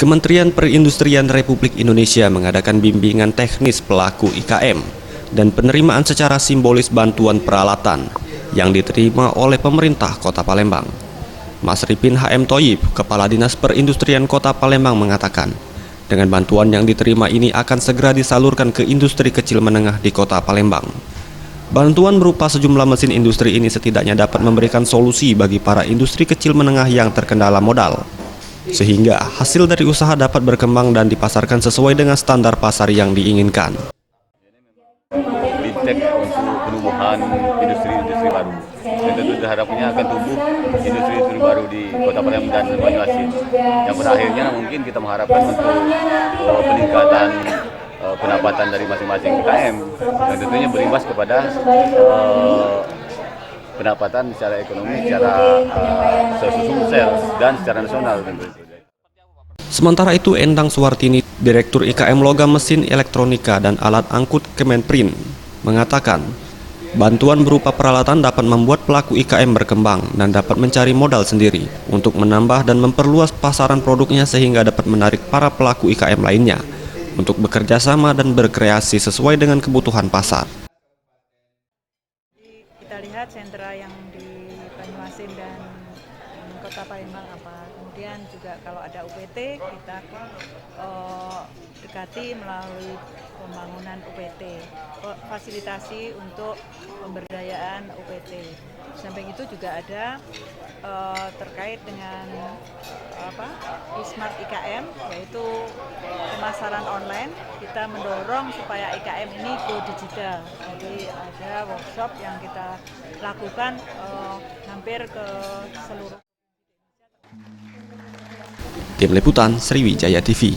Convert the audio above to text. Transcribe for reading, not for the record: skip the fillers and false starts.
Kementerian Perindustrian Republik Indonesia mengadakan bimbingan teknis pelaku IKM dan penerimaan secara simbolis bantuan peralatan yang diterima oleh pemerintah Kota Palembang. Mas Ripin HM Thoyib, Kepala Dinas Perindustrian Kota Palembang mengatakan, dengan bantuan yang diterima ini akan segera disalurkan ke industri kecil menengah di Kota Palembang. Bantuan berupa sejumlah mesin industri ini setidaknya dapat memberikan solusi bagi para industri kecil menengah yang terkendala modal, sehingga hasil dari usaha dapat berkembang dan dipasarkan sesuai dengan standar pasar yang diinginkan. Bintech untuk penumbuhan industri-industri baru. Dan tentu harapannya akan tumbuh industri-industri baru di Kota Palembang dan Banyuasin. Yang pada akhirnya mungkin kita mengharapkan untuk peningkatan pendapatan dari masing-masing UKM dan tentunya berimbas kepada pendapatan secara ekonomi, secara sosial dan secara nasional tentunya. Sementara itu, Endang Suwartini, Direktur IKM Logam Mesin Elektronika dan Alat Angkut Kemenprin, mengatakan bantuan berupa peralatan dapat membuat pelaku IKM berkembang dan dapat mencari modal sendiri untuk menambah dan memperluas pasaran produknya sehingga dapat menarik para pelaku IKM lainnya untuk bekerja sama dan berkreasi sesuai dengan kebutuhan pasar. Kita lihat sentra yang di Banyuasin dan Kota Palembang apa. Kemudian juga kalau ada UPT kita dekati melalui pembangunan UPT, fasilitasi untuk pemberdayaan UPT. Samping itu juga ada terkait dengan Smart IKM, yaitu pemasaran online. Kita mendorong supaya IKM ini go digital. Jadi ada workshop yang kita lakukan hampir ke seluruh. Tim Liputan Sriwijaya TV.